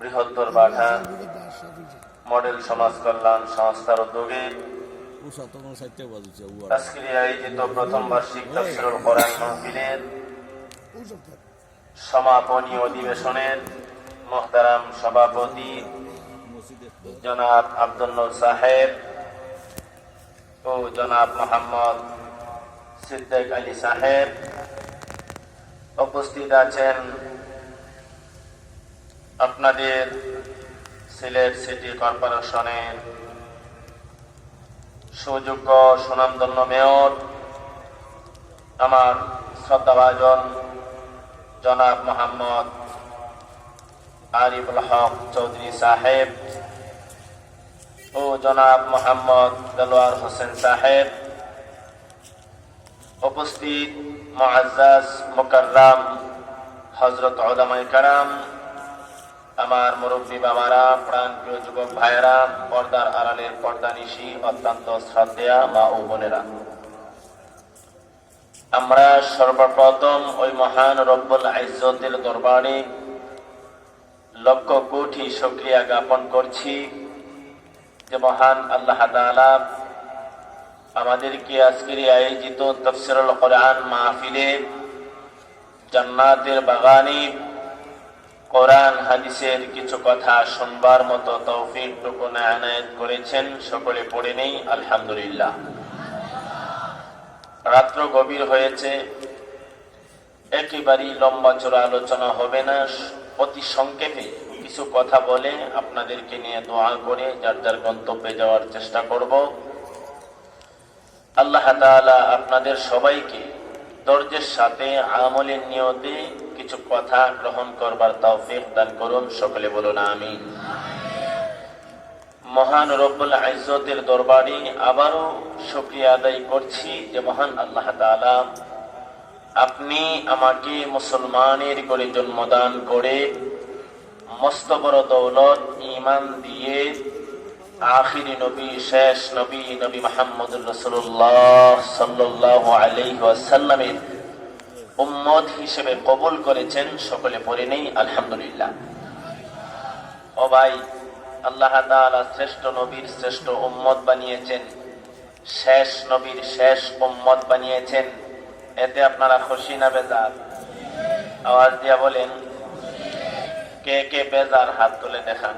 বৃহত্তর বাঘা মডেল সমাজ কল্যাণ সংস্থার উদ্যোগে আজকের আয়োজিত প্রথম বার্ষিক তাফসীরুল কোরআন মাহফিলের সমাপনী অধিবেশনের মুহতারাম সভাপতি জনাব আব্দুল নূর সাহেব ও জনাব মোহাম্মদ সিদ্দিক আলী সাহেব, উপস্থিত আছেন আপনাদের সিলেট সিটি কর্পোরেশনের সুযোগ্য সুনামধন্য মেয়র আমার শ্রদ্ধাভাজন জনাব মোহাম্মদ আরিফুল হক চৌধুরী সাহেব ও জনাব মোহাম্মদ দেলোয়ার হোসেন সাহেব, উপস্থিত মুআজ্জাজ মুকাররম হযরত উলামায়ে কেরাম, আমার মুরব্বী বাবারা, প্রাণপ্রিয় যুবক ভাইয়েরা, পর্দার আড়ালের পর্দানিশী অত্যন্ত শ্রদ্ধেয়া মা ও বোনেরা, আমরা সর্বপ্রথম ওই মহান রব্বুল ইজ্জতের দরবারে লক্ষ কোটি শুকরিয়া জ্ঞাপন করছি যে মহান আল্লাহ তাআলা আমাদেরকে আজকের আয়োজিত তাফসীরুল কোরআন মাহফিলে জান্নাতের বাগানে কোরআন হাদিসের কিছু কথা শুনবার মতো তৌফিক টুকু এনায়েত করেছেন। সকলে পড়ে নেই আলহামদুলিল্লাহ। রাত্র গভীর হয়েছে, একেবারেই লম্বা চড়া আলোচনা হবে না, অতি সংক্ষেপে কিছু কথা বলে আপনাদেরকে নিয়ে দোয়া করে যার যার গন্তব্যে যাওয়ার চেষ্টা করব। আল্লাহ তাআলা আপনাদের সবাইকে ধৈর্যের সাথে আমলের নিয়তে কিছু কথা গ্রহণ করবার তৌফিক দান করুন। সকলে বলুন আমিন। মহান রব্বুল ইজ্জতের দরবারে আবারও শুকরিয়া আদায় করছি যে মহান আল্লাহ তাআলা আপনি আমাকে মুসলমানের করে জন্মদান করে মস্ত বড় দৌলত ঈমান দিয়ে আখিরি নবী, শেষ নবী, নবী মুহাম্মদুর রাসূলুল্লাহ সাল্লাল্লাহু আলাইহি ওয়াসাল্লামের উম্মত হিসেবে কবুল করেছেন। সকলে পড়ে নেই আলহামদুলিল্লাহ। ও ভাই, আল্লাহ তাআলা শ্রেষ্ঠ নবীর শ্রেষ্ঠ উম্মত বানিয়েছেন, শেষ নবীর শেষ উম্মত বানিয়েছেন, এতে আপনারা খুশি না বেজার? আওয়াজ দিয়া বলেন, কে কে বেজার? হাত তুলে দেখান।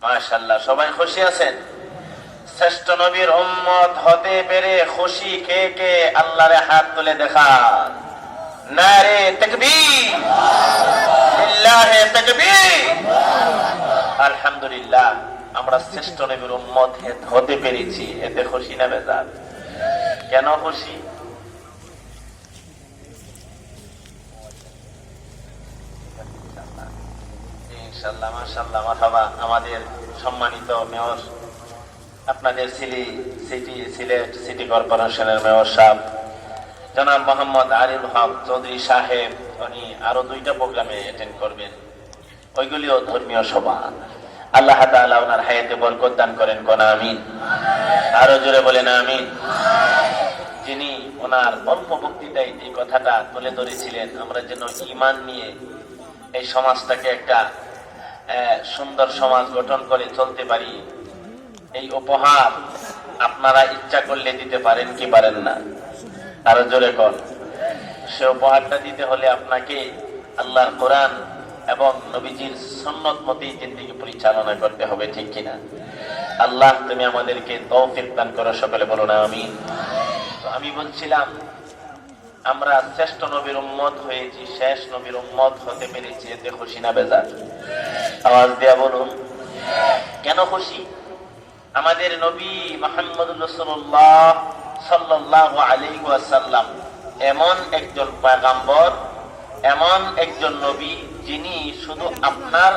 মাশাআল্লাহ, সবাই খুশি আছেন? শ্রেষ্ঠ নবীর উম্মত হতে পেরে খুশি কে কে? আল্লাহরে হাত তুলে দেখান। নারে তাকবীর, লিল্লাহি তাকবীর। আলহামদুলিল্লাহ, আমরা শ্রেষ্ঠ নবীর উম্মত হতে পেরেছি, এতে খুশি না বেজার? কেন খুশি? ইনশাআল্লাহ, মাশাআল্লাহ, মারহাবা। আমাদের সম্মানিত মেয়র, আপনাদের সিলেট সিটি কর্পোরেশনের মেয়র সাহেব জনাব মোহাম্মদ আরিফুল হক চৌধুরী সাহেব, উনি আরো 2টা প্রোগ্রামে অ্যাটেন্ড করবেন, ওইগুলিও ধর্মীয় সভা। আল্লাহ তাআলা ওনার হায়াতে বরকত দান করেন, কোন আমিন। আরো জোরে বলেন আমিন। যিনি ওনার অল্প বক্তৃতায় এই কথাটা তুলে ধরেছিলেন, আমরা যেন ঈমান নিয়ে এই সমাজটাকে একটা সুন্দর সমাজ গঠন করে চলতে পারি, এই উপহার আপনারা ইচ্ছা করলে দিতে পারেন কি পারেন না? আরো জোরে কর। সে উপহারটা দিতে হলে আপনাকে আল্লাহর কোরআন এবং নবীজির সুন্নত মতে জিন্দেগি পরিচালনা করতে হবে, ঠিক কিনা? আল্লাহ তুমি আমাদেরকে তৌফিক দান করো। সকলে বলো না আমিন। তো আমি বলছিলাম, আমরা শ্রেষ্ঠ নবীর উম্মত হয়েছি, শেষ নবীর উম্মত হতে পেরেছি, এতে খুশি না বেজার? আওয়াজ দিয়া বলুন, কেন খুশি? আমাদের নবী মুহাম্মদুর রাসূলুল্লাহ সাল্লাল্লাহু আলাইহি ওয়াসাল্লাম এমন একজন পয়গম্বর, এমন একজন নবী যিনি শুধু আপনার